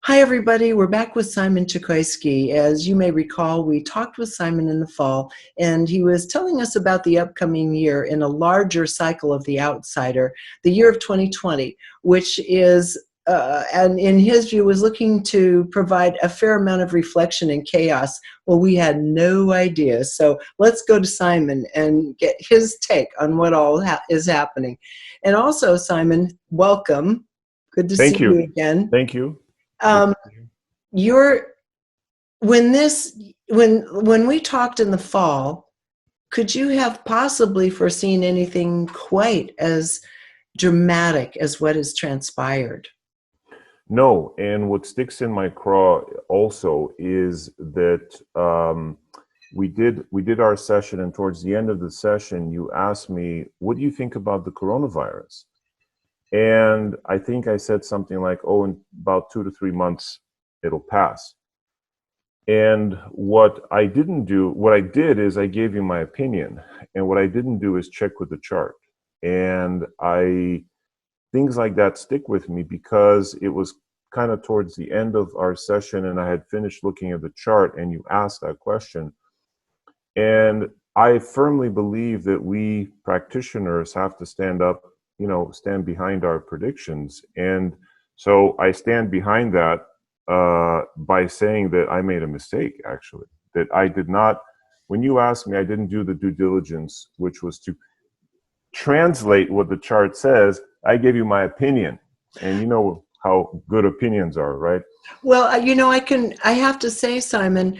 Hi, everybody. We're back with Simon Chokoisky. As you may recall, we talked with Simon in the fall, and he was telling us about the upcoming year in a larger cycle of the outsider, the year of 2020, which is, and in his view, was looking to provide a fair amount of reflection and chaos. Well, we had no idea. So let's go to Simon and get his take on what all is happening. And also, Simon, welcome. Good to see Thank you you. again. Thank you. Um, you're when we talked in the fall, could you have possibly foreseen anything quite as dramatic as what has transpired? No, and what sticks in my craw also is that we did our session, and towards the end of the session, you asked me, "What do you think about the coronavirus?" And I think I said something like, "Oh, in about 2 to 3 months, it'll pass." And what I did is I gave you my opinion, and what I didn't do is check with the chart. And things like that stick with me because it was kind of towards the end of our session and I had finished looking at the chart and you asked that question. And I firmly believe that we practitioners have to stand up, stand behind our predictions. And so I stand behind that by saying that I made a mistake, actually, that I did not, when you asked me, I didn't do the due diligence, which was to translate what the chart says. I gave you my opinion, and you know how good opinions are, right? Well, I have to say, Simon,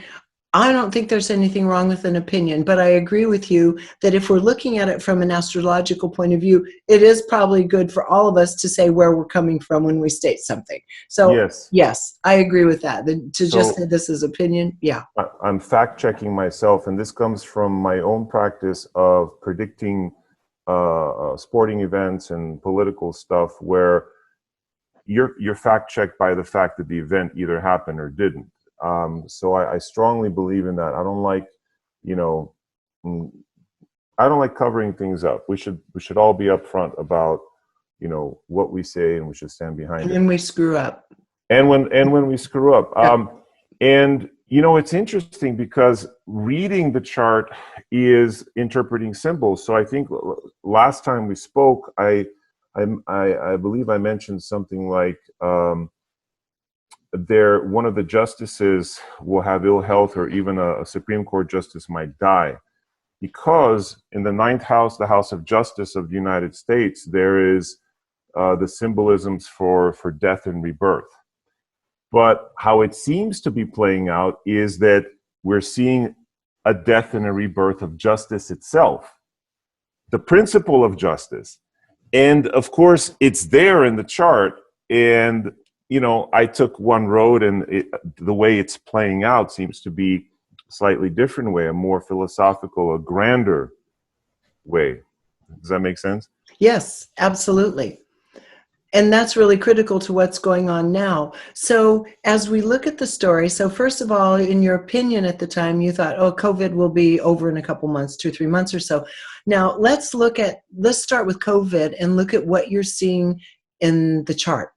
I don't think there's anything wrong with an opinion, but I agree with you that if we're looking at it from an astrological point of view, it is probably good for all of us to say where we're coming from when we state something. So Yes. yes, I agree with that. To just So say this is opinion, yeah. I'm fact checking myself, and this comes from my own practice of predicting sporting events and political stuff, where you're fact checked by the fact that the event either happened or didn't. So I strongly believe in that. I don't like, you know, I don't like covering things up. We should all be upfront about, what we say, and we should stand behind And it. then we screw up. And when we screw up, Yeah. and it's interesting because reading the chart is interpreting symbols. So I think last time we spoke, I believe I mentioned something like one of the justices will have ill health, or even a Supreme Court justice might die, because in the ninth house, the House of Justice of the United States, there is the symbolisms for death and rebirth. But how it seems to be playing out is that we're seeing a death and a rebirth of justice itself, the principle of justice. And of course, it's there in the chart. And, I took one road, and the way it's playing out seems to be a slightly different way, a more philosophical, a grander way. Does that make sense? Yes, absolutely. And that's really critical to what's going on now. So as we look at the story, so first of all, in your opinion at the time, you thought, oh, COVID will be over in a couple months, 2-3 months or so. Now let's start with COVID and look at what you're seeing in the chart,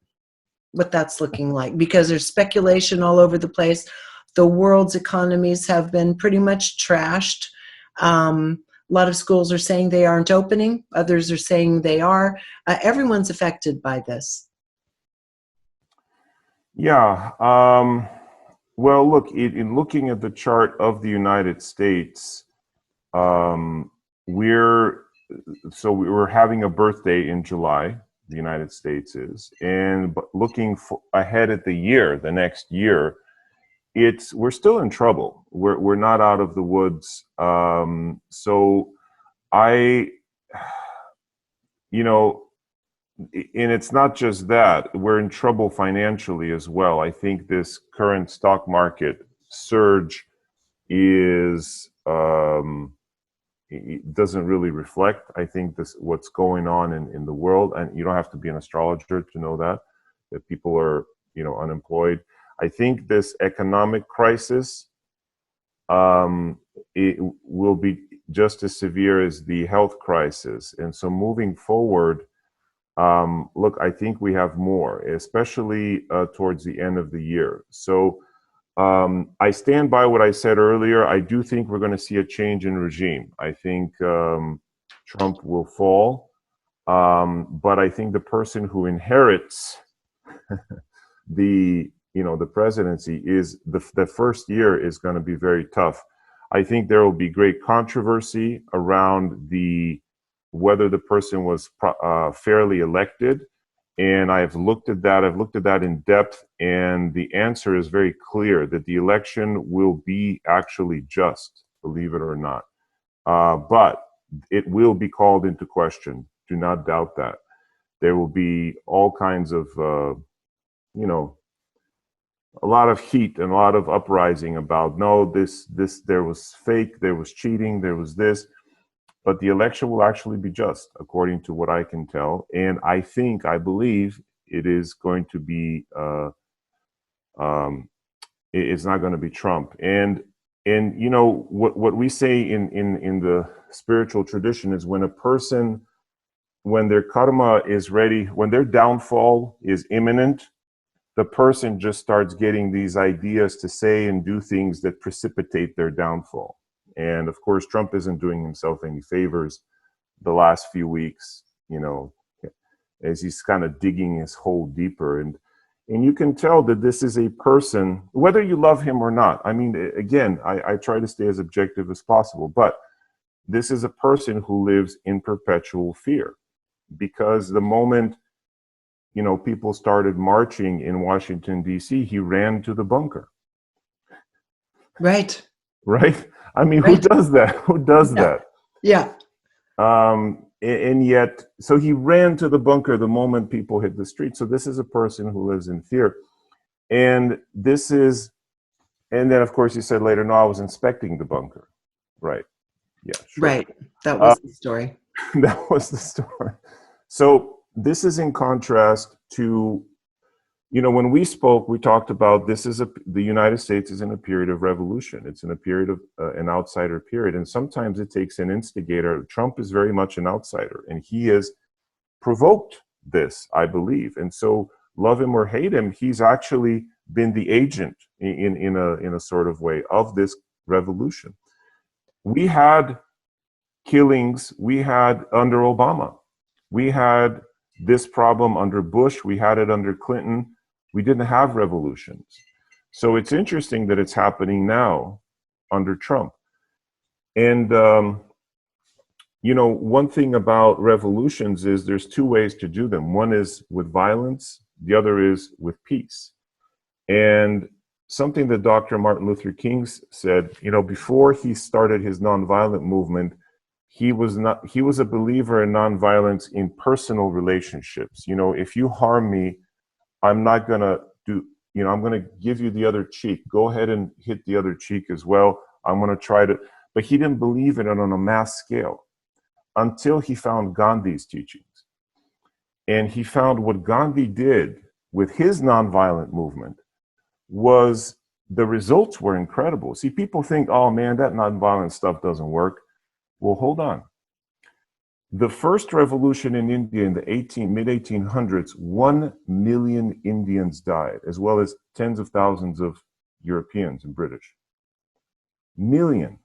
what that's looking like, because there's speculation all over the place. The world's economies have been pretty much trashed. A lot of schools are saying they aren't opening. Others are saying they are. Everyone's affected by this. Yeah. Well, look, in looking at the chart of the United States, we're having a birthday in July. The United States is, and looking ahead at the next year, we're still in trouble. We're not out of the woods. So I, and it's not just that, we're in trouble financially as well. I think this current stock market surge is it doesn't really reflect, I think, what's going on in the world. And you don't have to be an astrologer to know that people are, unemployed. I think this economic crisis it will be just as severe as the health crisis. And so moving forward, Look, I think we have more, especially towards the end of the year. So I stand by what I said earlier. I do think we're going to see a change in regime. I think Trump will fall, but I think the person who inherits the presidency is the first year is going to be very tough. I think there will be great controversy around whether the person was fairly elected. And I've looked at that. I've looked at that in depth, and the answer is very clear that the election will be actually just, believe it or not. But it will be called into question. Do not doubt that. There will be all kinds of, a lot of heat and a lot of uprising about, no, there was fake, there was cheating, there was this. But the election will actually be just, according to what I can tell. And I believe it is going to be, it's not going to be Trump. And what we say in the spiritual tradition is when a person, when their karma is ready, when their downfall is imminent, the person just starts getting these ideas to say and do things that precipitate their downfall. And of course, Trump isn't doing himself any favors the last few weeks, as he's kind of digging his hole deeper. And you can tell that this is a person, whether you love him or not. I mean, again, I try to stay as objective as possible, but this is a person who lives in perpetual fear, because the moment, people started marching in Washington, D.C., he ran to the bunker. Right. Right? I mean, right. Who does that? Who does that? Yeah. And yet, so he ran to the bunker the moment people hit the street. So this is a person who lives in fear. And then of course he said later, no, I was inspecting the bunker. Right. Yeah, sure. Right. That was the story. That was the story. So this is in contrast to, when we spoke, we talked about the United States is in a period of revolution. It's in a period of an outsider period. And sometimes it takes an instigator. Trump is very much an outsider, and he has provoked this, I believe. And so, love him or hate him, he's actually been the agent in a sort of way of this revolution. We had killings, we had under Obama. We had this problem under Bush, we had it under Clinton. We didn't have revolutions. So it's interesting that it's happening now under Trump. And, one thing about revolutions is there's two ways to do them. One is with violence, the other is with peace. And something that Dr. Martin Luther King said, before he started his nonviolent movement, he was a believer in nonviolence in personal relationships. If you harm me, I'm not going to I'm going to give you the other cheek. Go ahead and hit the other cheek as well. I'm going to try to, but he didn't believe in it on a mass scale until he found Gandhi's teachings. And he found what Gandhi did with his nonviolent movement was the results were incredible. See, people think, oh man, that nonviolent stuff doesn't work. Well, hold on. The first revolution in India in the mid-1800s, 1 million Indians died, as well as tens of thousands of Europeans and British. Million.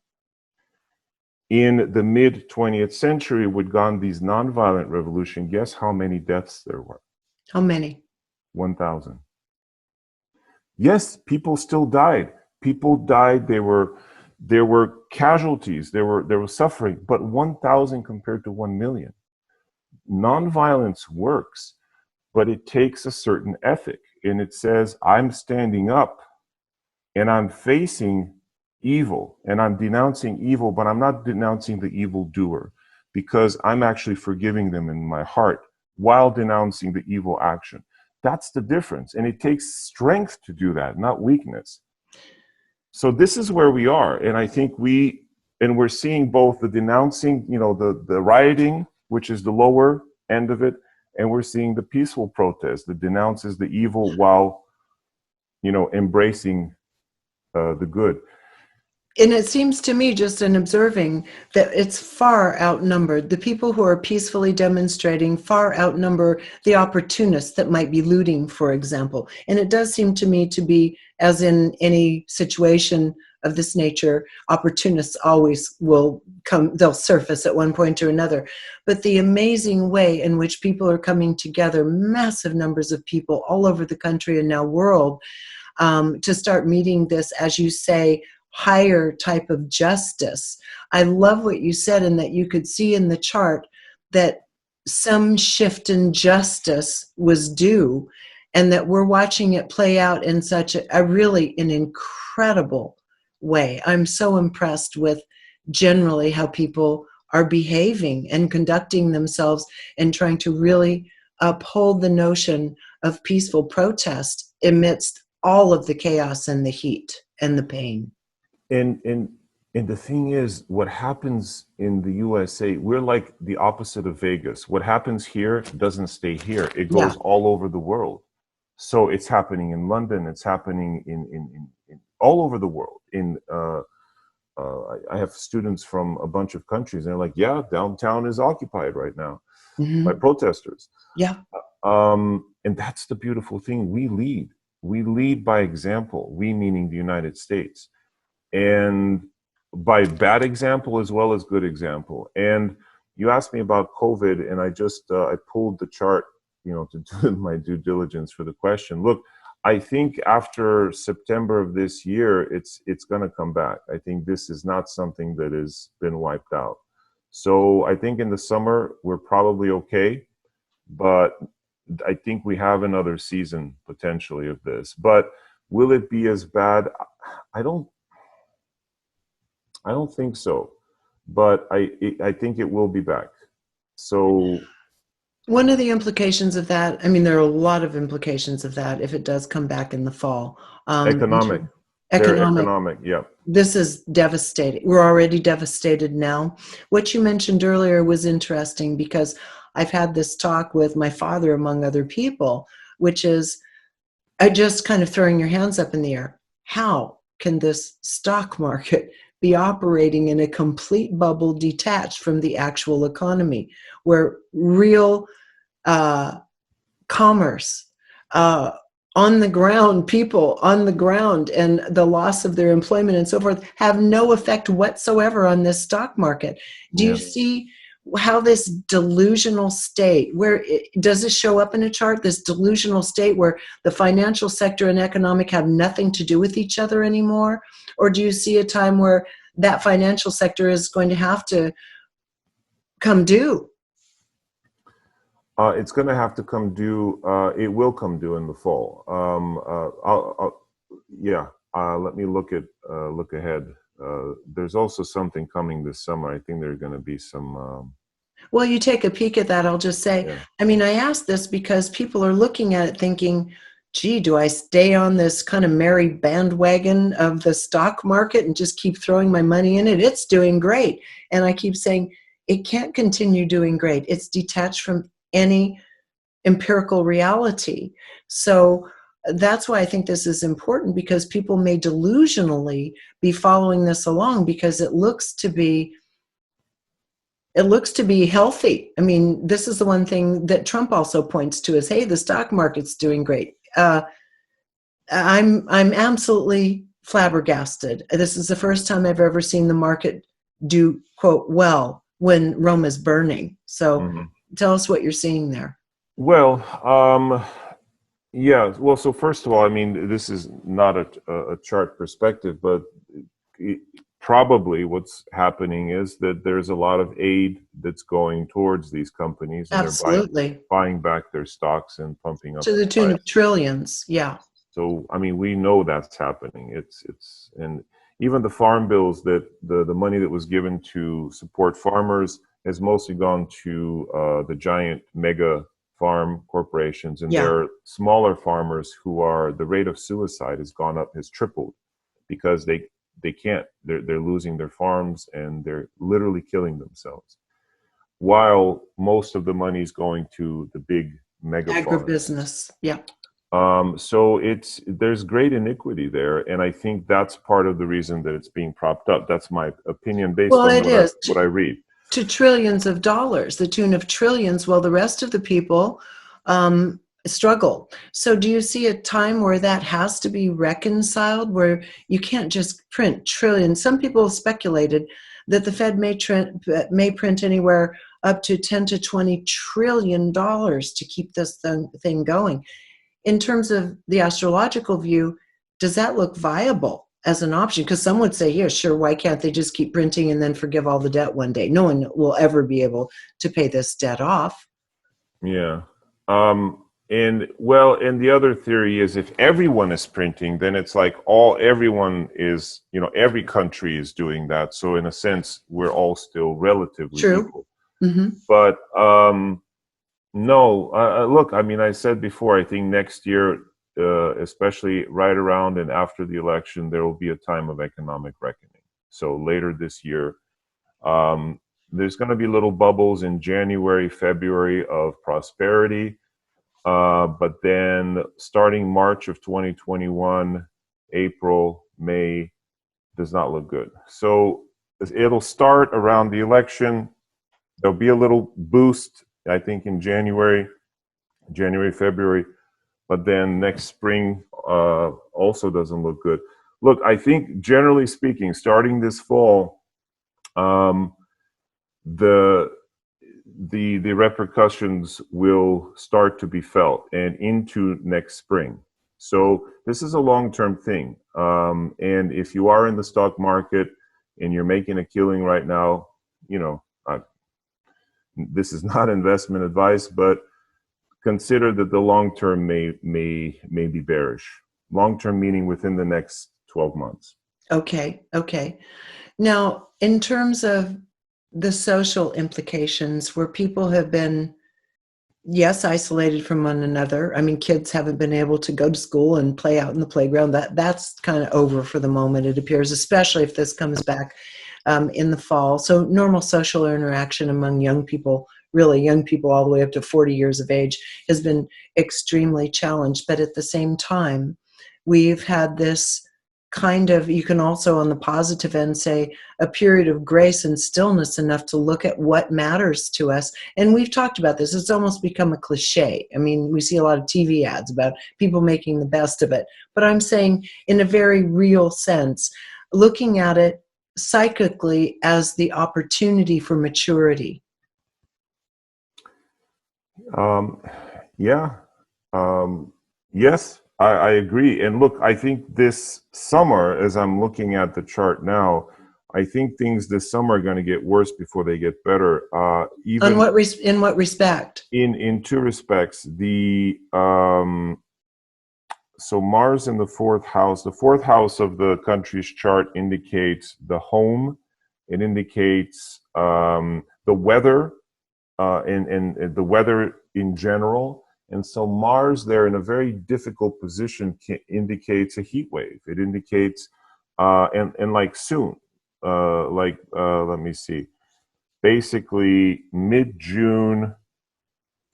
In the mid-20th century, with Gandhi's nonviolent revolution, guess how many deaths there were? How many? 1,000. Yes, people still died. People died. There were casualties. There was suffering, but 1,000 compared to 1 million. Nonviolence works, but it takes a certain ethic. And it says, I'm standing up and I'm facing evil and I'm denouncing evil, but I'm not denouncing the evildoer, because I'm actually forgiving them in my heart while denouncing the evil action. That's the difference. And it takes strength to do that, not weakness. So this is where we are. And I think we're seeing both the denouncing, the rioting, which is the lower end of it, and we're seeing the peaceful protest that denounces the evil while, embracing the good. And it seems to me, just in observing, that it's far outnumbered. The people who are peacefully demonstrating far outnumber the opportunists that might be looting, for example. And it does seem to me to be, as in any situation of this nature, opportunists always will come, they'll surface at one point or another. But the amazing way in which people are coming together, massive numbers of people all over the country and now world, to start meeting this, as you say, higher type of justice. I love what you said, and that you could see in the chart that some shift in justice was due, and that we're watching it play out in such a really an incredible way. I'm so impressed with generally how people are behaving and conducting themselves and trying to really uphold the notion of peaceful protest amidst all of the chaos and the heat and the pain. And the thing is, what happens in the USA, we're like the opposite of Vegas. What happens here doesn't stay here. It goes all over the world. So it's happening in London. It's happening in all over the world. I have students from a bunch of countries, and they're like, yeah, downtown is occupied right now by protesters. Yeah. And that's the beautiful thing. We lead. We lead by example. We meaning the United States. And by bad example as well as good example. And you asked me about COVID, and I just I pulled the chart, to do my due diligence for the question. Look, I think after September of this year, it's going to come back. I think this is not something that has been wiped out. So I think in the summer we're probably okay, but I think we have another season potentially of this. But will it be as bad? I don't think so, but I think it will be back. So one of the implications of that, I mean, there are a lot of implications of that if it does come back in the fall. Economic, yeah. This is devastating. We're already devastated now. What you mentioned earlier was interesting, because I've had this talk with my father, among other people, which is just kind of throwing your hands up in the air. How can this stock market be operating in a complete bubble detached from the actual economy, where real commerce, on the ground, people on the ground, and the loss of their employment and so forth have no effect whatsoever on this stock market? Do you see how this delusional state, does this show up in a chart, this delusional state where the financial sector and economic have nothing to do with each other anymore? Or do you see a time where that financial sector is going to have to come due? It's going to have to come due. It will come due in the fall. Let me look ahead. There's also something coming this summer. I think there are going to be some. Well, you take a peek at that. I'll just say, I mean, I ask this because people are looking at it thinking, gee, do I stay on this kind of merry bandwagon of the stock market and just keep throwing my money in it? It's doing great. And I keep saying, it can't continue doing great. It's detached from any empirical reality. So that's why I think this is important, because people may delusionally be following this along because it looks to be healthy. I mean, this is the one thing that Trump also points to is, hey, the stock market's doing great. I'm absolutely flabbergasted. This is the first time I've ever seen the market do, quote, well when Rome is burning. So tell us what you're seeing there. Well, well, so first of all, I mean, this is not a chart perspective, but probably what's happening is that there's a lot of aid that's going towards these companies, and they're buying back their stocks and pumping up to the tune of trillions. Yeah. So, I mean, we know that's happening. It's and even the farm bills, that the money that was given to support farmers has mostly gone to the giant mega farm corporations, and there are smaller farmers who the rate of suicide has tripled, because they can't, they're losing their farms and they're literally killing themselves, while most of the money is going to the big mega agribusiness. So there's great iniquity there, and I think that's part of the reason that it's being propped up. That's my opinion based Well, on it is what I read. to trillions of dollars, the tune of trillions, while the rest of the people struggle. So do you see a time where that has to be reconciled, where you can't just print trillions? Some people have speculated that the Fed may print anywhere up to 10 to 20 trillion dollars to keep this thing going. In terms of the astrological view, does that look viable as an option? Because some would say, yeah, sure, why can't they just keep printing and then forgive all the debt one day? No one will ever be able to pay this debt off. Yeah. And well, and the other theory is if everyone is printing, then it's like everyone is, every country is doing that. So in a sense, we're all still relatively True. equal. Mm-hmm. But no, look, I mean, I said before, I think next year, especially right around and after the election, there will be a time of economic reckoning. So later this year, there's going to be little bubbles in January, February of prosperity. But then starting March of 2021, April, May does not look good. So it'll start around the election. There'll be a little boost, I think, in January, February, but then next spring also doesn't look good. Look, I think generally speaking, starting this fall, the repercussions will start to be felt and into next spring. So this is a long-term thing. And if you are in the stock market and you're making a killing right now, this is not investment advice, but consider that the long term may be bearish. Long term meaning within the next 12 months. Okay. Now, in terms of the social implications, where people have been, yes, isolated from one another. I mean, kids haven't been able to go to school and play out in the playground. That's kind of over for the moment, it appears, especially if this comes back in the fall. So normal social interaction among young people, really young people all the way up to 40 years of age, has been extremely challenged. But at the same time, we've had this kind of, you can also on the positive end say, a period of grace and stillness enough to look at what matters to us. And we've talked about this. It's almost become a cliche. I mean, we see a lot of TV ads about people making the best of it. But I'm saying in a very real sense, looking at it psychically as the opportunity for maturity. Yeah. Yes, I agree. And look, I think this summer, as I'm looking at the chart now, I think things this summer are going to get worse before they get better. Even in what respect? In two respects. So Mars in the fourth house. The fourth house of the country's chart indicates the home. It indicates the weather, and the weather in general. And so Mars there in a very difficult position indicates a heat wave. It indicates, and like soon, let me see, basically mid-June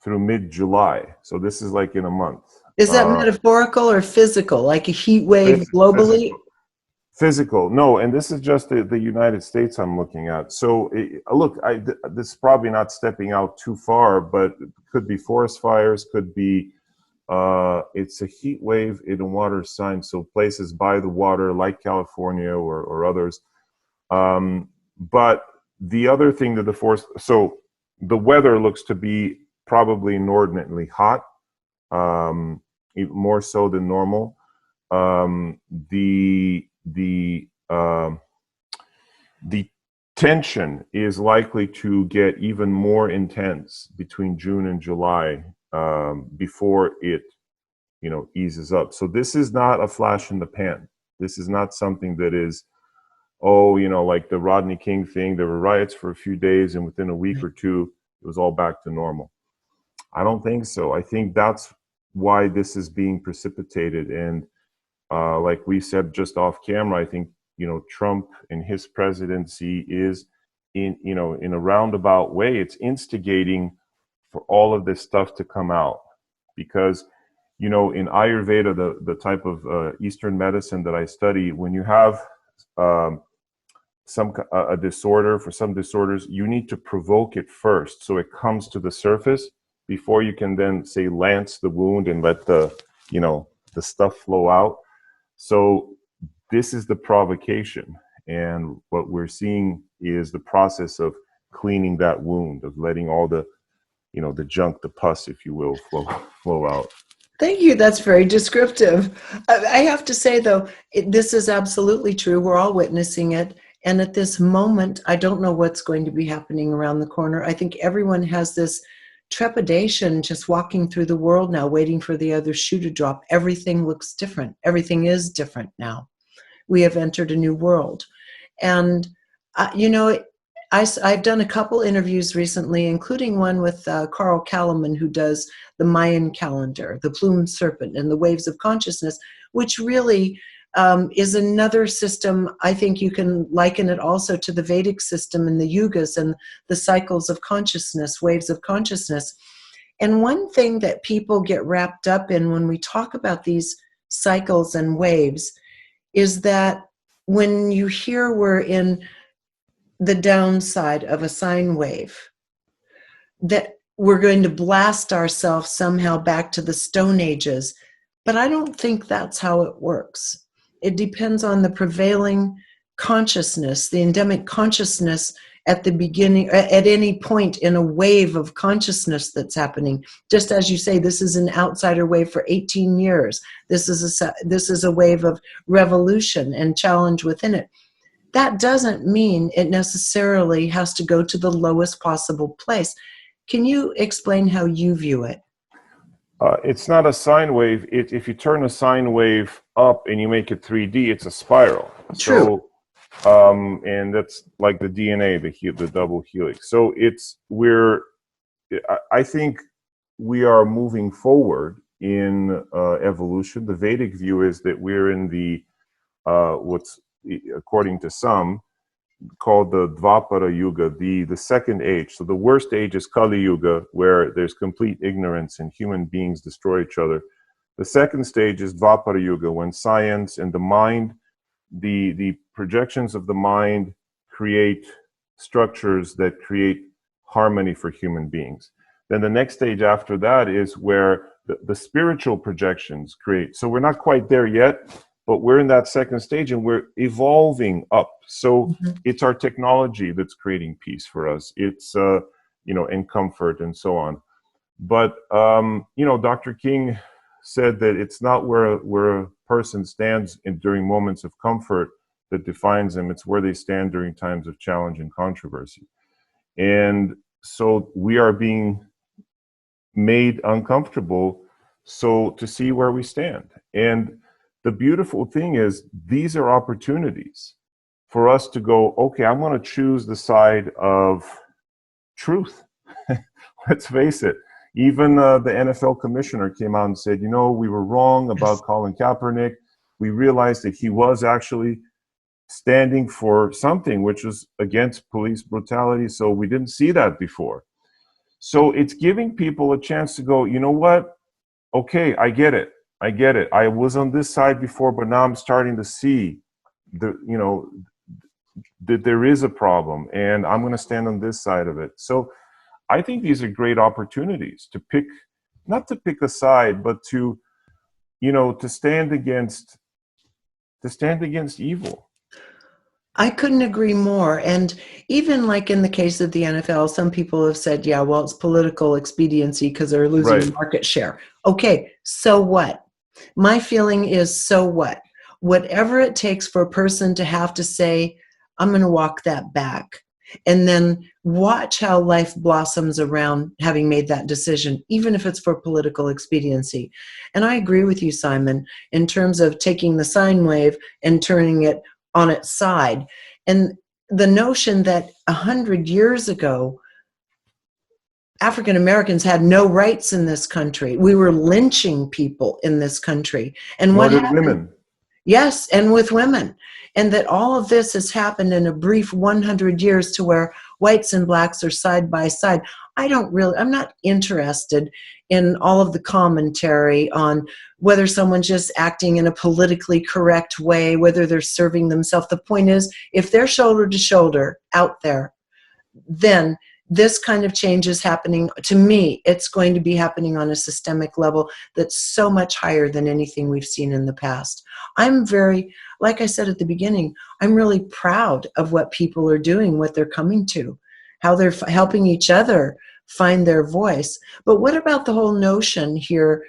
through mid-July. So this is like in a month. Is that metaphorical or physical, like a heat wave globally? Physical. No, and this is just the United States I'm looking at. So look, this is probably not stepping out too far, but it could be forest fires, could be, it's a heat wave in a water sign. So places by the water like California or others. But the other thing that so the weather looks to be probably inordinately hot, more so than normal. The tension is likely to get even more intense between June and July, before it, eases up. So this is not a flash in the pan. This is not something that is, like the Rodney King thing. There were riots for a few days, and within a week or two, it was all back to normal. I don't think so. I think that's why this is being precipitated. And like we said just off camera, I think, Trump and his presidency is in a roundabout way, it's instigating for all of this stuff to come out, because you know, in Ayurveda, the type of Eastern medicine that I study, when you have a disorder, for some disorders, you need to provoke it first, so it comes to the surface before you can then say lance the wound and let the, you know, the stuff flow out. So this is the provocation, and what we're seeing is the process of cleaning that wound, of letting all the, you know, the junk, the pus, if you will, flow out. Thank you. That's very descriptive. I have to say, though, this is absolutely true. We're all witnessing it. And at this moment, I don't know what's going to be happening around the corner. I think everyone has this trepidation just walking through the world now, waiting for the other shoe to drop. Everything looks different. Everything is different now. We have entered a new world. And, you know, I've done a couple interviews recently, including one with Carl Kalaman, who does the Mayan calendar, the plumed serpent, and the waves of consciousness, which really is another system. I think you can liken it also to the Vedic system and the yugas and the cycles of consciousness, waves of consciousness. And one thing that people get wrapped up in when we talk about these cycles and waves is that when you hear we're in the downside of a sine wave, that we're going to blast ourselves somehow back to the Stone Ages. But I don't think that's how it works. It depends on the prevailing consciousness, the endemic consciousness at the beginning, at any point in a wave of consciousness that's happening. Just as you say, this is an outsider wave for 18 years. This is a wave of revolution and challenge within it. That doesn't mean it necessarily has to go to the lowest possible place. Can you explain how you view it? It's not a sine wave. If you turn a sine wave up and you make it 3D, it's a spiral. True. So, and that's like the DNA, the double helix. So I think we are moving forward in evolution. The Vedic view is that we're in the, what's, according to some, called the Dvapara Yuga, the second age. So the worst age is Kali Yuga, where there's complete ignorance and human beings destroy each other. The second stage is Dvapara Yuga, when science and the mind, the projections of the mind create structures that create harmony for human beings. Then the next stage after that is where the spiritual projections create. So we're not quite there yet, but we're in that second stage and we're evolving up. So it's our technology that's creating peace for us. It's, you know, and comfort and so on. But, you know, Dr. King said that it's not where a person stands during moments of comfort that defines them. It's where they stand during times of challenge and controversy. And so we are being made uncomfortable so to see where we stand. And the beautiful thing is, these are opportunities for us to go, okay, I'm going to choose the side of truth. Let's face it. Even the NFL commissioner came out and said, you know, we were wrong about Colin Kaepernick. We realized that he was actually standing for something which was against police brutality. So we didn't see that before. So it's giving people a chance to go, you know what? Okay, I get it. I get it. I was on this side before, but now I'm starting to see that there is a problem, and I'm going to stand on this side of it. So I think these are great opportunities to pick, not to pick a side, but to, you know, to stand against evil. I couldn't agree more. And even like in the case of the NFL, some people have said, yeah, well, it's political expediency because they're losing market share. Okay, so what? My feeling is, so what? Whatever it takes for a person to have to say, I'm going to walk that back. And then watch how life blossoms around having made that decision, even if it's for political expediency. And I agree with you, Simon, in terms of taking the sine wave and turning it on its side. And the notion that 100 years ago, African Americans had no rights in this country. We were lynching people in this country. And what happened? Women. Yes, and with women. And that all of this has happened in a brief 100 years to where whites and blacks are side by side. I'm not interested in all of the commentary on whether someone's just acting in a politically correct way, whether they're serving themselves. The point is, if they're shoulder to shoulder out there, then this kind of change is happening. To me, it's going to be happening on a systemic level that's so much higher than anything we've seen in the past. I'm very, like I said at the beginning, I'm really proud of what people are doing, what they're coming to, how they're helping each other find their voice. But what about the whole notion here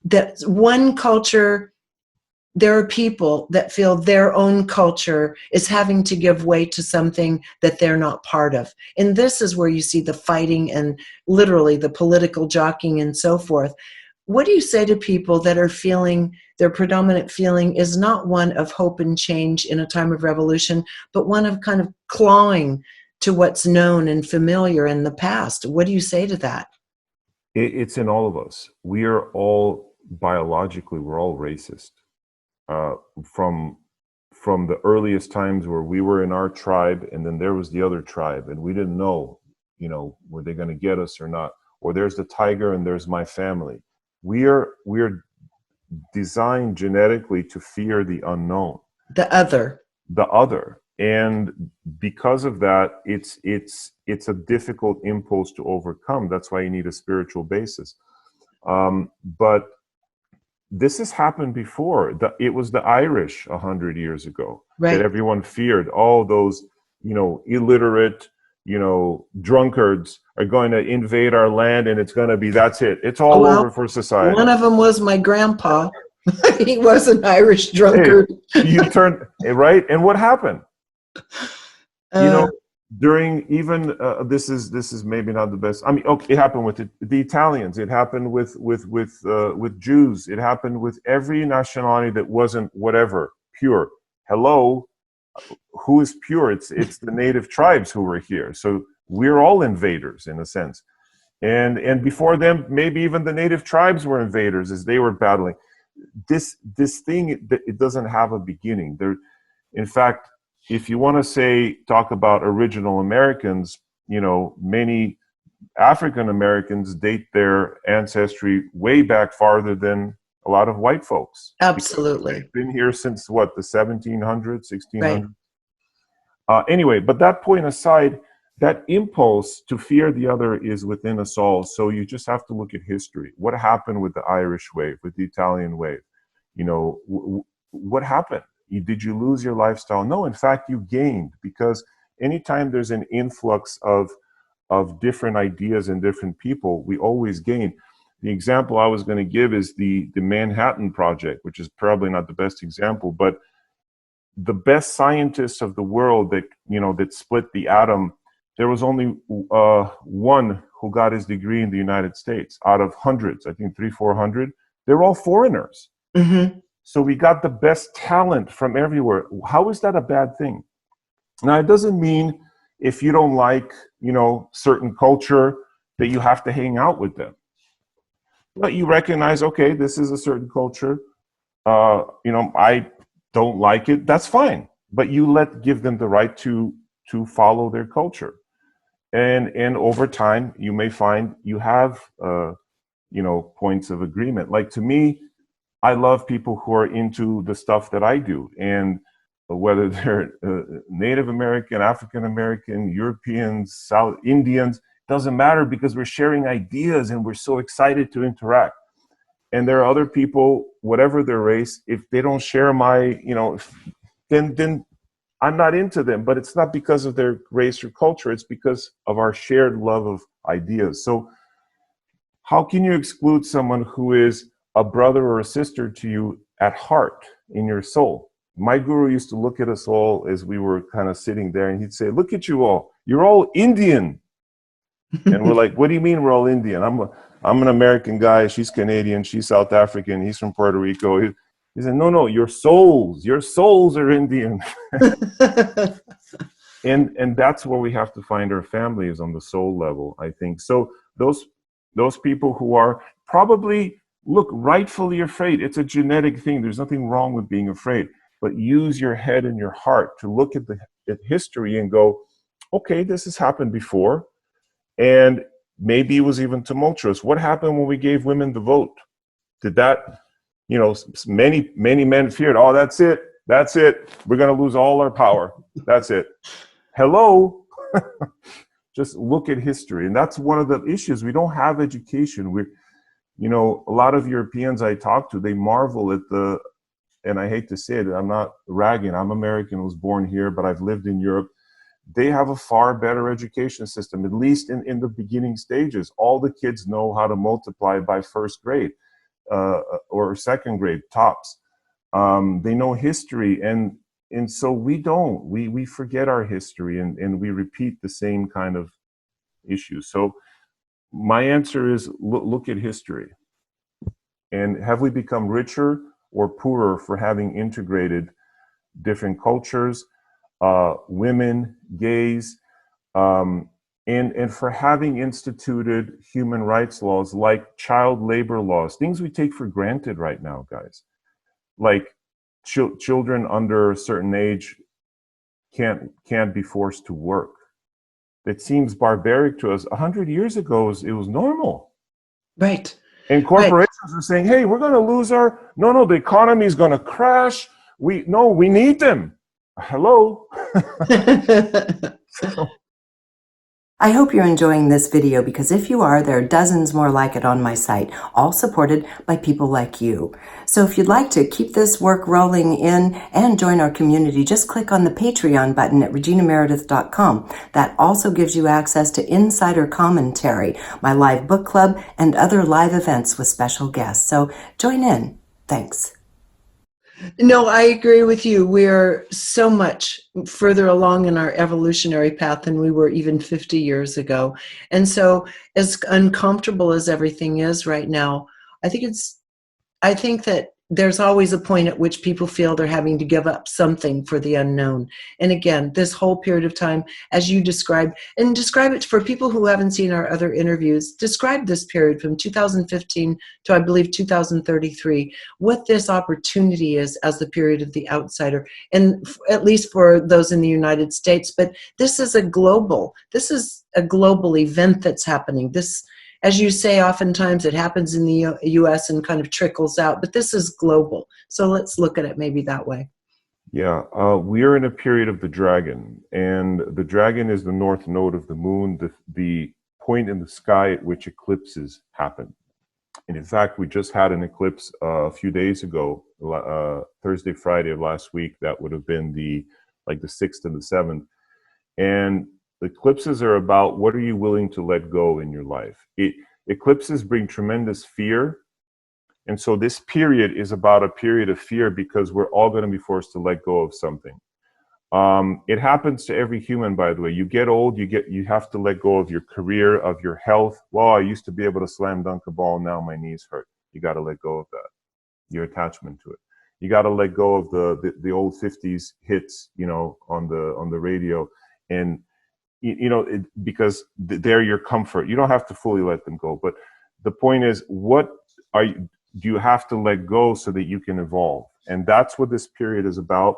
that one culture, there are people that feel their own culture is having to give way to something that they're not part of. And this is where you see the fighting and literally the political jockeying and so forth. What do you say to people that are feeling their predominant feeling is not one of hope and change in a time of revolution, but one of kind of clawing to what's known and familiar in the past? What do you say to that? It's in all of us. We are all biologically, we're all racist. From the earliest times where we were in our tribe, and then there was the other tribe, and we didn't know, were they going to get us or not? Or there's the tiger, and there's my family. We're designed genetically to fear the unknown, the other, and because of that, it's a difficult impulse to overcome. That's why you need a spiritual basis. But this has happened before. It was the Irish 100 years ago, right, that everyone feared. All those, illiterate, drunkards are going to invade our land, and it's going to be, that's it. It's all over for society. One of them was my grandpa. He was an Irish drunkard. Hey, you turned, right? And what happened? During even this is maybe not the best. I mean, okay, it happened with the Italians. It happened with Jews. It happened with every nationality that wasn't whatever pure. Hello, who is pure? It's the native tribes who were here. So we're all invaders in a sense. And before them, maybe even the native tribes were invaders as they were battling. This thing, it doesn't have a beginning. There, in fact, if you want to talk about original Americans, many African Americans date their ancestry way back farther than a lot of white folks. Absolutely. They've been here since what, the 1700s, 1600s? Right. Anyway, but that point aside, that impulse to fear the other is within us all. So you just have to look at history. What happened with the Irish wave, with the Italian wave? What happened? Did you lose your lifestyle? No, in fact, you gained, because anytime there's an influx of different ideas and different people, we always gain. The example I was going to give is the Manhattan Project, which is probably not the best example, but the best scientists of the world that split the atom, there was only one who got his degree in the United States out of hundreds, I think 300-400. They're all foreigners. Mm-hmm. So we got the best talent from everywhere. How is that a bad thing? Now, it doesn't mean if you don't like, certain culture that you have to hang out with them. But you recognize, okay, this is a certain culture. I don't like it. That's fine. But you give them the right to follow their culture. And over time, you may find you have, points of agreement. Like, to me, I love people who are into the stuff that I do, and whether they're Native American, African American, Europeans, South Indians, doesn't matter, because we're sharing ideas and we're so excited to interact. And there are other people, whatever their race, if they don't share my, then I'm not into them. But it's not because of their race or culture, it's because of our shared love of ideas. So how can you exclude someone who is a brother or a sister to you at heart, in your soul? My guru used to look at us all as we were kind of sitting there, and he'd say, look at you all, you're all Indian. And we're like, what do you mean we're all Indian? I'm an American guy, she's Canadian, she's South African, he's from Puerto Rico. He said, no, your souls are Indian. and that's where we have to find our families, on the soul level, I think. So those people who are probably, look, rightfully afraid. It's a genetic thing. There's nothing wrong with being afraid. But use your head and your heart to look at history and go, Okay, this has happened before. And maybe it was even tumultuous. What happened when we gave women the vote? Did that, many men feared, oh, that's it, we're going to lose all our power, that's it. Hello. Just look at history. And that's one of the issues. We don't have education. A lot of Europeans I talk to, they marvel at and I hate to say it, I'm not ragging, I'm American, was born here, but I've lived in Europe. They have a far better education system, at least in the beginning stages. All the kids know how to multiply by first grade or second grade, tops. They know history, and so we don't. We forget our history, and we repeat the same kind of issues. So my answer is look at history. And have we become richer or poorer for having integrated different cultures, women, gays, and for having instituted human rights laws like child labor laws, things we take for granted right now, guys. Like children under a certain age can't be forced to work. It seems barbaric to us. 100 years ago, it was normal. Right. And corporations are saying, hey, we're going to lose no, the economy is going to crash. We need them. Hello. I hope you're enjoying this video, because if you are, there are dozens more like it on my site, all supported by people like you. So if you'd like to keep this work rolling in and join our community, just click on the Patreon button at reginameredith.com. That also gives you access to insider commentary, my live book club, and other live events with special guests. So join in. Thanks. No, I agree with you. We're so much further along in our evolutionary path than we were even 50 years ago. And so as uncomfortable as everything is right now, I think that there's always a point at which people feel they're having to give up something for the unknown. And again, this whole period of time, as you describe it for people who haven't seen our other interviews, describe this period from 2015 to, I believe, 2033, what this opportunity is as the period of the outsider, and at least for those in the United States. But this is a global event that's happening. This, as you say, oftentimes it happens in the U.S. and kind of trickles out, but this is global. So let's look at it maybe that way. Yeah, we are in a period of the dragon, and the dragon is the north node of the moon, the point in the sky at which eclipses happen. And in fact, we just had an eclipse a few days ago, Thursday, Friday of last week. That would have been the 6th and the 7th. And eclipses are about what are you willing to let go in your life. Eclipses bring tremendous fear. And so this period is about a period of fear, because we're all going to be forced to let go of something. It happens to every human, by the way. You get old, you have to let go of your career, of your health. Well, I used to be able to slam dunk a ball, now my knees hurt. You got to let go of that, your attachment to it. You got to let go of the old 50s hits, on the radio, and because they're your comfort. You don't have to fully let them go, but the point is, do you have to let go so that you can evolve? And that's what this period is about.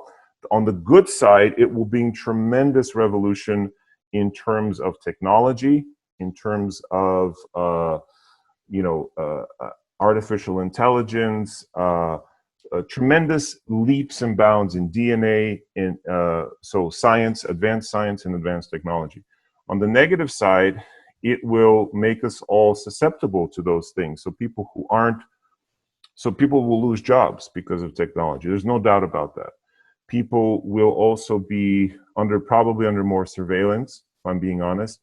On the good side, it will bring tremendous revolution in terms of technology, in terms of artificial intelligence, tremendous leaps and bounds in DNA, so science, advanced science and advanced technology. On the negative side, it will make us all susceptible to those things. So people will lose jobs because of technology. There's no doubt about that. People will also be probably under more surveillance, if I'm being honest,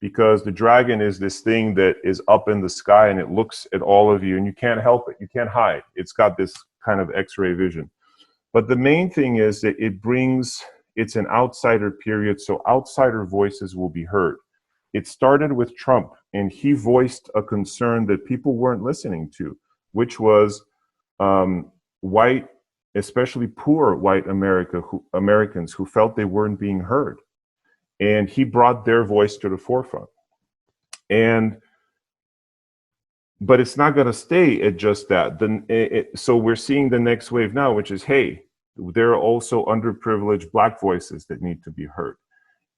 because the dragon is this thing that is up in the sky and it looks at all of you and you can't help it. You can't hide. It's got this kind of X-ray vision. But the main thing is that it's an outsider period, so outsider voices will be heard. It started with Trump, and he voiced a concern that people weren't listening to, which was white, especially poor white Americans who felt they weren't being heard. And he brought their voice to the forefront. But it's not going to stay at just that. So we're seeing the next wave now, which is, hey, there are also underprivileged Black voices that need to be heard.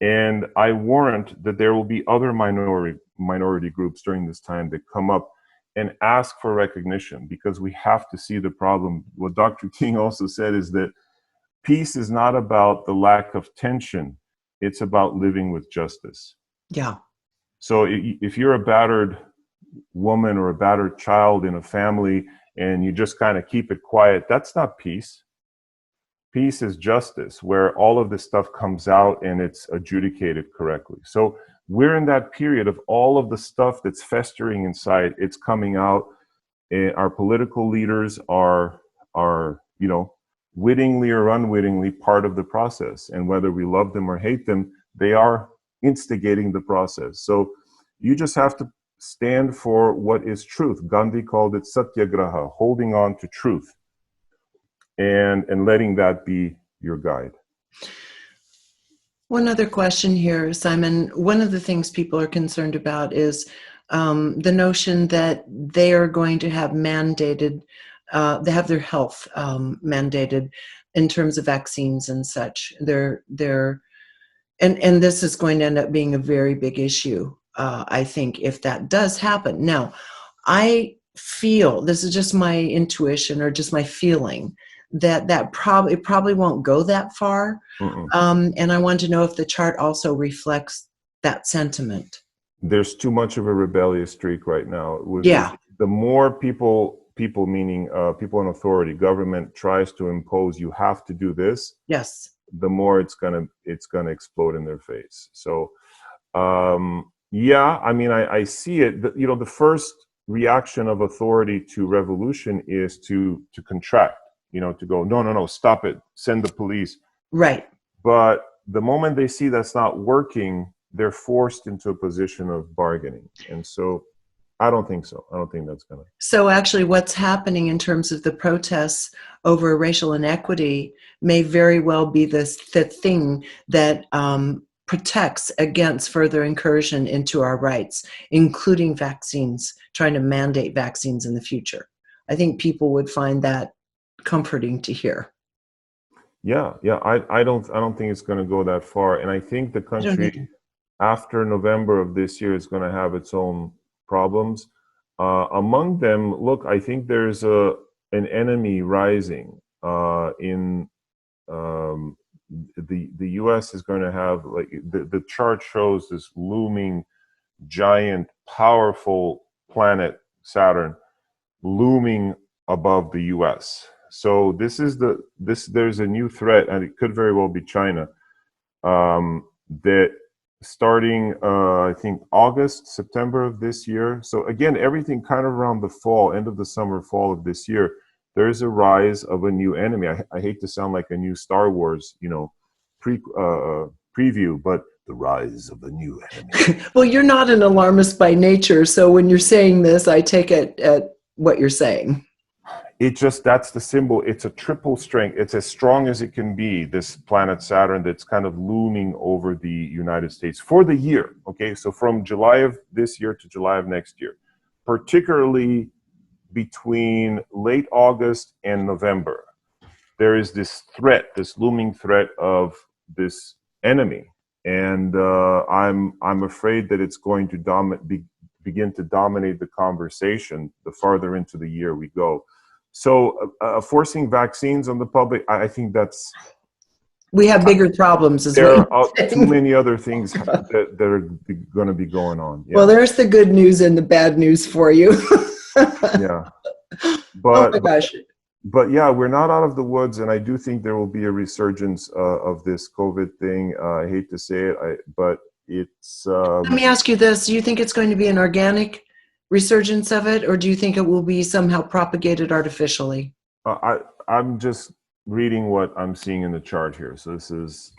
And I warrant that there will be other minority groups during this time that come up and ask for recognition, because we have to see the problem. What Dr. King also said is that peace is not about the lack of tension. It's about living with justice. Yeah. So if you're a battered woman or a battered child in a family and you just kind of keep it quiet, that's not peace. Peace is justice, where all of this stuff comes out and it's adjudicated correctly. So we're in that period of all of the stuff that's festering inside, it's coming out. And our political leaders are, you know, wittingly or unwittingly part of the process. And whether we love them or hate them, they are instigating the process. So you just have to stand for what is truth. Gandhi called it satyagraha, holding on to truth, and letting that be your guide. One other question here, Simon. One of the things people are concerned about is the notion that they are going to have mandated, they have their health mandated in terms of vaccines and such. And this is going to end up being a very big issue, I think, if that does happen. Now, I feel, this is just my intuition or just my feeling, that it probably won't go that far. And I want to know if the chart also reflects that sentiment. There's too much of a rebellious streak right now. Yeah. The more people meaning people in authority, government tries to impose, you have to do this. Yes. The more it's gonna explode in their face. So yeah, I mean, I see it. You know, the first reaction of authority to revolution is to contract, you know, to go, no, stop it, send the police. Right. But the moment they see that's not working, they're forced into a position of bargaining. And so I don't think so. I don't think that's gonna. So actually what's happening in terms of the protests over racial inequity may very well be the thing that protects against further incursion into our rights, including vaccines, trying to mandate vaccines in the future. I think people would find that comforting to hear. Yeah. I don't think it's going to go that far. And I think the country after November of this year is going to have its own problems. Among them, look, I think there's an enemy rising in the U.S. is going to have, like, the chart shows this looming, giant, powerful planet, Saturn, looming above the U.S. So there's a new threat, and it could very well be China, that starting, I think, September of this year. So again, everything kind of around the fall, end of the summer, fall of this year, there's a rise of a new enemy. I hate to sound like a new Star Wars, you know, preview, but the rise of the new enemy. Well, you're not an alarmist by nature, so when you're saying this, I take it at what you're saying. That's the symbol. It's a triple strength. It's as strong as it can be, this planet Saturn that's kind of looming over the United States for the year. Okay, so from July of this year to July of next year, particularly between late August and November, there is this threat, this looming threat of this enemy. And I'm afraid that it's going to begin to dominate the conversation the farther into the year we go. So forcing vaccines on the public, I think that's... We have bigger problems as well. well. There are too many other things that are going to be going on. Yeah. Well, there's the good news and the bad news for you. Yeah. But, oh my gosh. But yeah, we're not out of the woods, and I do think there will be a resurgence of this COVID thing. I hate to say it, but it's... Let me ask you this. Do you think it's going to be an organic resurgence of it, or do you think it will be somehow propagated artificially? I'm just reading what I'm seeing in the chart here. So this is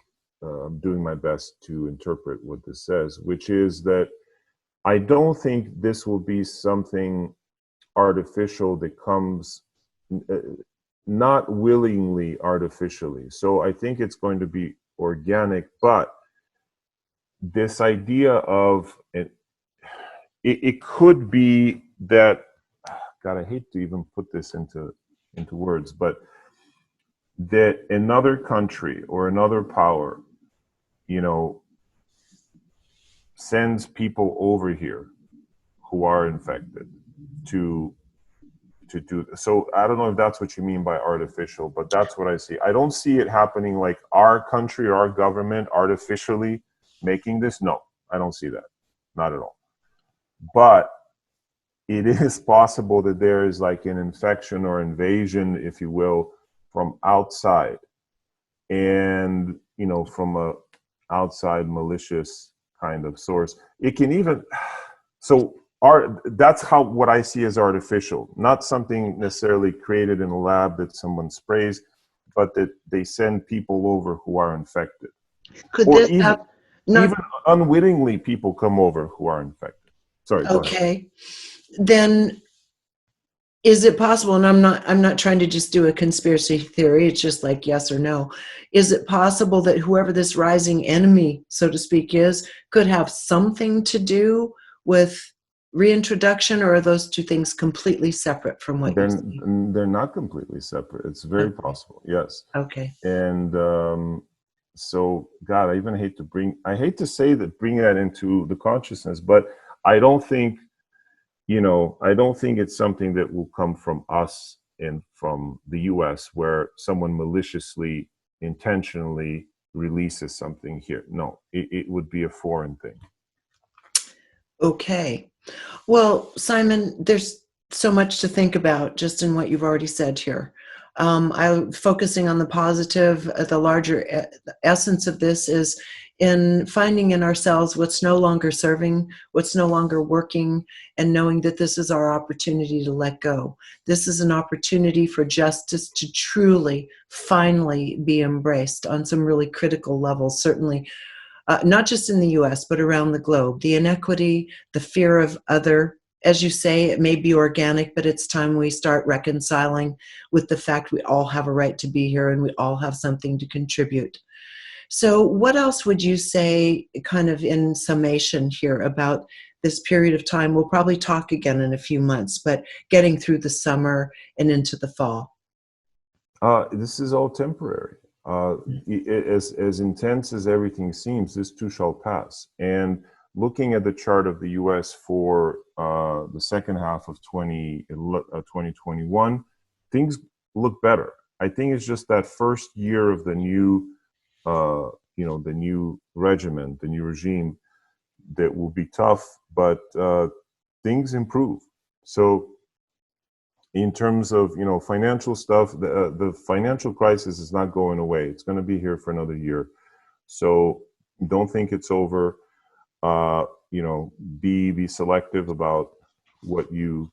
doing my best to interpret what this says, which is that I don't think this will be something artificial that comes not willingly artificially. So I think it's going to be organic, but this idea of it could be that, God, I hate to even put this into words, but that another country or another power, you know, sends people over here who are infected to do this. So I don't know if that's what you mean by artificial, but that's what I see. I don't see it happening like our country or our government artificially making this. No, I don't see that. Not at all. But it is possible that there is like an infection or invasion, if you will, from outside, and from a outside malicious kind of source. It can even that's what I see as artificial, not something necessarily created in a lab that someone sprays, but that they send people over who are infected. Could Or this even, have not, even unwittingly people come over who are infected. Sorry, go ahead. okay. Then is it possible, and I'm not trying to just do a conspiracy theory, it's just like yes or no. Is it possible that whoever this rising enemy, so to speak, is, could have something to do with reintroduction, or are those two things completely separate from what you're saying? They're not completely separate. It's very possible, yes. Okay. And so, God, I hate to say that, bring that into the consciousness, but I don't think it's something that will come from us and from the US, where someone maliciously, intentionally releases something here. No, it would be a foreign thing. Okay. Well, Simon, there's so much to think about just in what you've already said here. I'm focusing on the positive. The larger essence of this is in finding in ourselves what's no longer serving, what's no longer working, and knowing that this is our opportunity to let go. This is an opportunity for justice to truly, finally be embraced on some really critical levels, certainly. Not just in the US, but around the globe. The inequity, the fear of other, as you say, it may be organic, but it's time we start reconciling with the fact we all have a right to be here and we all have something to contribute. So what else would you say, kind of in summation here, about this period of time? We'll probably talk again in a few months, but getting through the summer and into the fall. This is all temporary. As intense as everything seems, this too shall pass. And looking at the chart of the US for the second half of 2021, things look better. I think it's just that first year of the new, the new regimen, the new regime, that will be tough, but things improve. So in terms of financial stuff, the financial crisis is not going away. It's going to be here for another year. So don't think it's over. Be selective about what you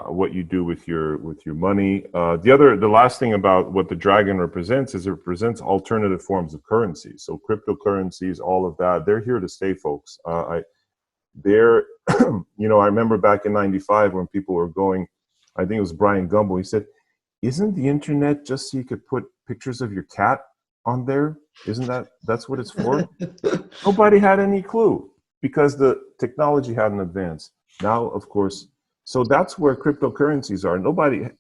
what you do with your money. The last thing about what the dragon represents is it represents alternative forms of currency. So cryptocurrencies, all of that, they're here to stay, folks. I remember back in '95 when people were going, I think it was Brian Gumbel, he said, isn't the internet just so you could put pictures of your cat on there? That's what it's for? Nobody had any clue because the technology hadn't advanced. Now, of course, so that's where cryptocurrencies are.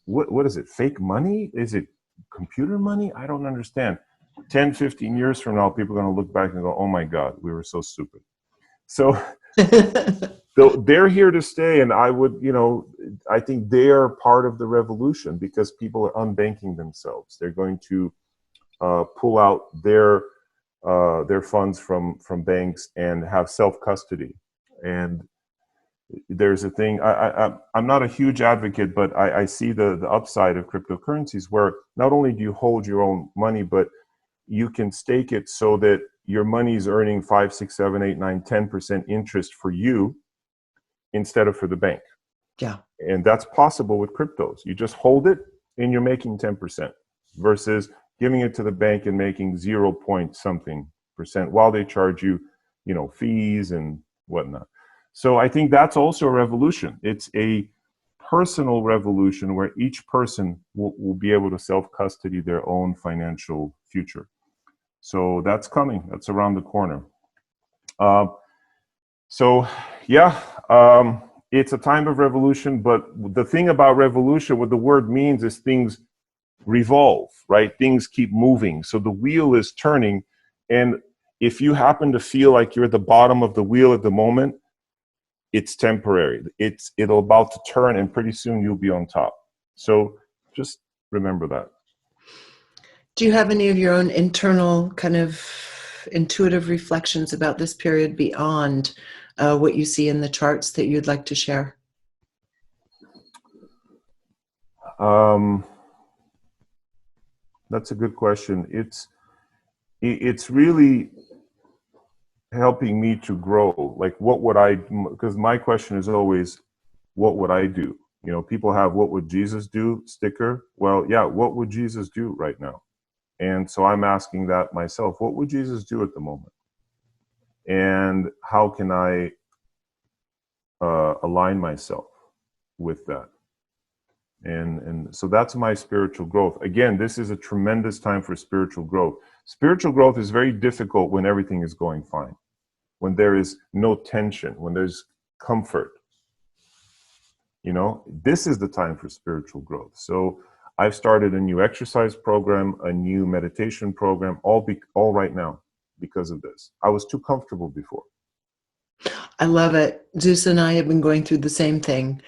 What is it? Fake money? Is it computer money? I don't understand. 10, 15 years from now, people are going to look back and go, oh my God, we were so stupid. So they're here to stay. And I think they are part of the revolution because people are unbanking themselves. They're going to pull out their funds from banks and have self-custody. And there's a thing, I'm not a huge advocate, but I see the upside of cryptocurrencies where not only do you hold your own money, but you can stake it so that your money is earning 5, 6, 7, 8, 9, 10% interest for you instead of for the bank. Yeah. And that's possible with cryptos. You just hold it and you're making 10% versus giving it to the bank and making 0 point something percent while they charge you, fees and whatnot. So I think that's also a revolution. It's a personal revolution where each person will be able to self-custody their own financial future. So that's coming. That's around the corner. It's a time of revolution. But the thing about revolution, what the word means is things revolve, right? Things keep moving. So the wheel is turning. And if you happen to feel like you're at the bottom of the wheel at the moment, it's temporary. It'll about to turn, and pretty soon you'll be on top. So just remember that. Do you have any of your own internal kind of intuitive reflections about this period beyond what you see in the charts that you'd like to share? That's a good question. It's really helping me to grow. Like, what would I, because my question is always, what would I do? You know, people have what would Jesus do sticker. Well, yeah, what would Jesus do right now? And so I'm asking that myself, what would Jesus do at the moment? And how can I align myself with that? And so that's my spiritual growth. Again, this is a tremendous time for spiritual growth. Spiritual growth is very difficult when everything is going fine, when there is no tension, when there's comfort. You know, this is the time for spiritual growth. So I've started a new exercise program, a new meditation program, all right now because of this. I was too comfortable before. I love it. Zeus and I have been going through the same thing,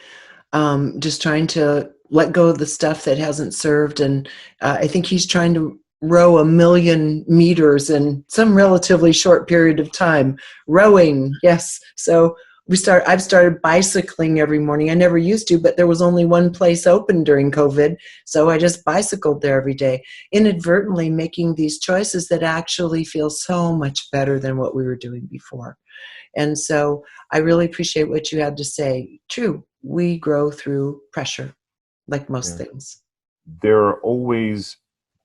just trying to let go of the stuff that hasn't served. And I think he's trying to row 1,000,000 meters in some relatively short period of time. Rowing, yes. So I've started bicycling every morning. I never used to, but there was only one place open during COVID. So I just bicycled there every day, inadvertently making these choices that actually feel so much better than what we were doing before. And so I really appreciate what you had to say. True, we grow through pressure, like most things. There are always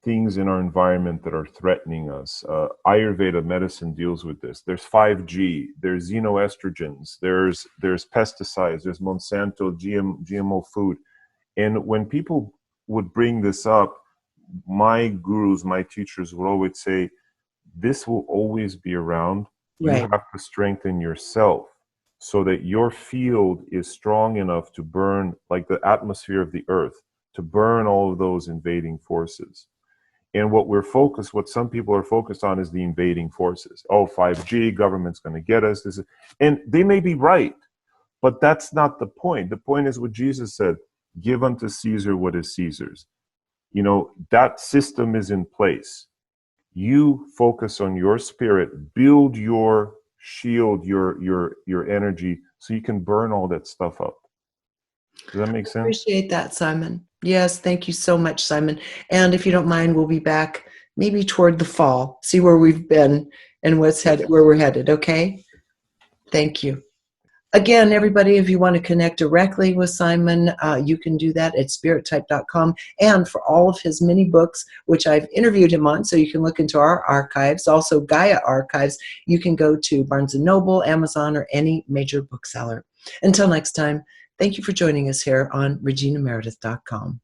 things in our environment that are threatening us. Ayurveda medicine deals with this. There's 5G, there's xenoestrogens, there's pesticides, there's Monsanto, GMO food. And when people would bring this up, my gurus, my teachers would always say, this will always be around. Right. You have to strengthen yourself so that your field is strong enough to burn, like the atmosphere of the earth, to burn all of those invading forces. And what some people are focused on is the invading forces. Oh, 5G, government's going to get us. And they may be right, but that's not the point. The point is what Jesus said, give unto Caesar what is Caesar's. You know, that system is in place. You focus on your spirit, build your shield, your energy, so you can burn all that stuff up. Does that make sense? I appreciate that, Simon. Yes, thank you so much, Simon. And if you don't mind, we'll be back maybe toward the fall, see where we've been and where we're headed, okay? Thank you. Again, everybody, if you want to connect directly with Simon, you can do that at spirittype.com. And for all of his many books, which I've interviewed him on, so you can look into our archives, also Gaia archives, you can go to Barnes & Noble, Amazon, or any major bookseller. Until next time, thank you for joining us here on reginameredith.com.